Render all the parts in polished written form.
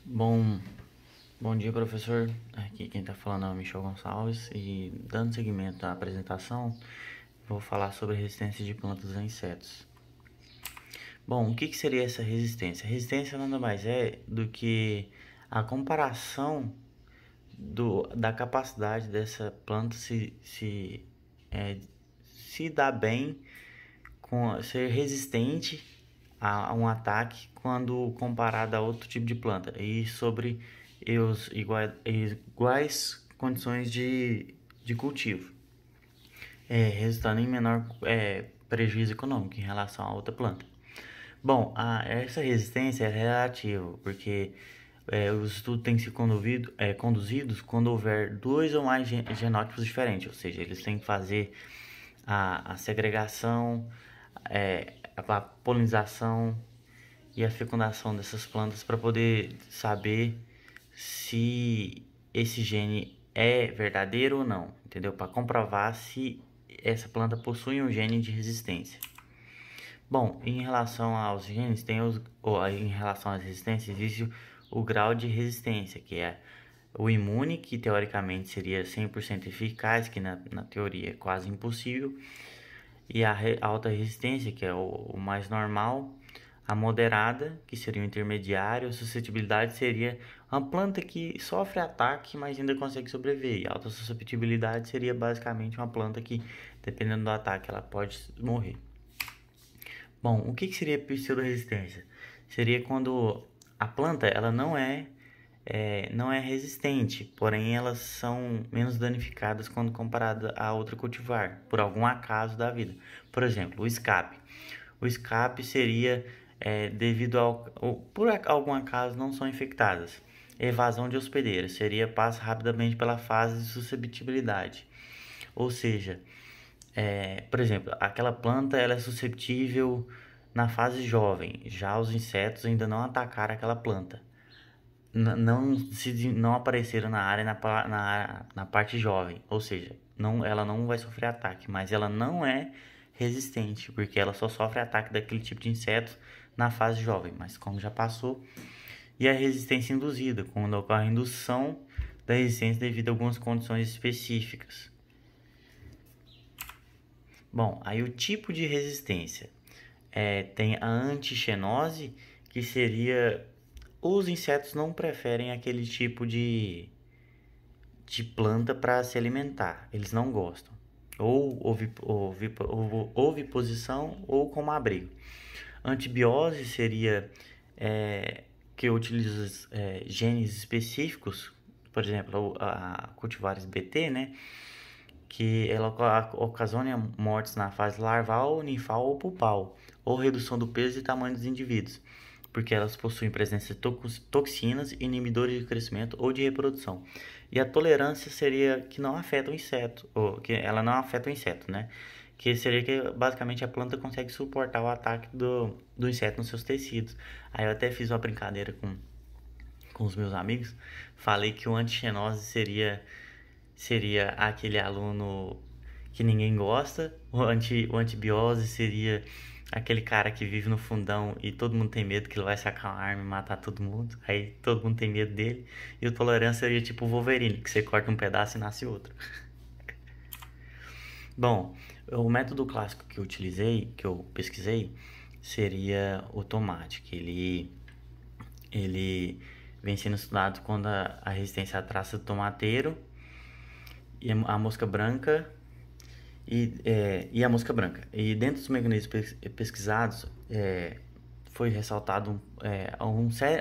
Bom, bom dia, professor. Aqui quem está falando é o Michel Gonçalves e dando seguimento à apresentação, vou falar sobre a resistência de plantas a insetos. Bom, o que seria essa resistência? A resistência nada mais é do que a comparação da capacidade dessa planta se dar bem com ser resistente a um ataque quando comparado a outro tipo de planta e sobre os iguais condições de cultivo, resultando em menor prejuízo econômico em relação a outra planta. Bom, essa resistência é relativa, porque os estudos têm que ser conduzidos quando houver dois ou mais genótipos diferentes, ou seja, eles têm que fazer a segregação, a polinização e a fecundação dessas plantas para poder saber se esse gene é verdadeiro ou não, entendeu? Para comprovar se essa planta possui um gene de resistência. Bom, em relação aos genes, em relação às resistências, existe o grau de resistência, que é o imune, que teoricamente seria 100% eficaz, que na teoria é quase impossível, e a alta resistência, que é o mais normal, a moderada, que seria o intermediário, a suscetibilidade seria uma planta que sofre ataque, mas ainda consegue sobreviver. E a alta suscetibilidade seria basicamente uma planta que, dependendo do ataque, ela pode morrer. Bom, o que seria pseudo-resistência? Seria quando a planta ela não é resistente, porém elas são menos danificadas quando comparada a outra cultivar, por algum acaso da vida. Por exemplo, o escape. O escape seria devido por algum acaso não são infectadas. Evasão de hospedeira seria passa rapidamente pela fase de suscetibilidade. Ou seja, por exemplo, aquela planta ela é suscetível na fase jovem, já os insetos ainda não atacaram aquela planta. Não apareceram na área na parte jovem, ou seja, ela não vai sofrer ataque, mas ela não é resistente, porque ela só sofre ataque daquele tipo de inseto na fase jovem, mas como já passou. E a resistência induzida, quando ocorre a indução da resistência devido a algumas condições específicas. Bom, aí o tipo de resistência tem a antixenose, que seria os insetos não preferem aquele tipo de planta para se alimentar, eles não gostam. Ou oviposição ou como abrigo. Antibiose seria que utiliza genes específicos, por exemplo, a cultivares BT, né? Que ela ocasiona mortes na fase larval, ninfal ou pulpal, ou redução do peso e tamanho dos indivíduos, porque elas possuem presença de toxinas, inibidores de crescimento ou de reprodução. E a tolerância seria que não afeta o inseto, ou que ela não afeta o inseto, né? Que seria que basicamente a planta consegue suportar o ataque do inseto nos seus tecidos. Aí eu até fiz uma brincadeira com os meus amigos, falei que o antixenose seria aquele aluno que ninguém gosta, o antibiose seria aquele cara que vive no fundão e todo mundo tem medo que ele vai sacar uma arma e matar todo mundo, aí todo mundo tem medo dele, e o tolerância seria tipo o Wolverine, que você corta um pedaço e nasce outro. Bom, o método clássico que eu utilizei, que eu pesquisei, seria o tomate, que ele vem sendo estudado quando a resistência à traça do tomateiro e a mosca branca e a mosca branca. E dentro dos mecanismos pesquisados, foi ressaltado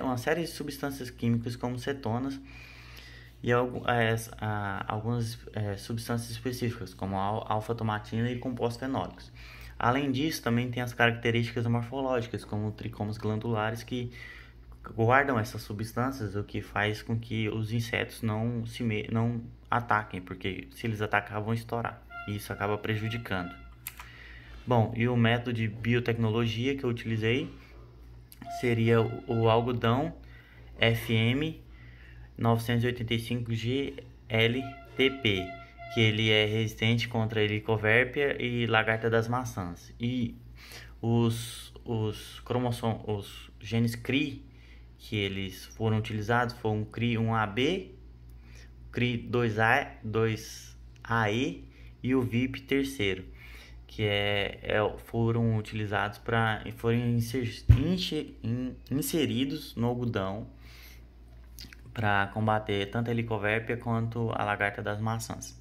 uma série de substâncias químicas como cetonas e algumas substâncias específicas, como a alfa-tomatina e compostos fenólicos. Além disso, também tem as características morfológicas, como tricomas glandulares, que guardam essas substâncias, o que faz com que os insetos não ataquem, porque se eles atacar vão estourar, e isso acaba prejudicando. Bom, e o método de biotecnologia que eu utilizei seria o algodão FM 985 GLTP, que ele é resistente contra Helicobacter e lagarta das maçãs. E os genes CRI que eles foram utilizados foram o CRI-1AB, o CRI-2A, 2AE e o VIP terceiro, que foram utilizados foram inseridos no algodão para combater tanto a helicobacter quanto a lagarta das maçãs.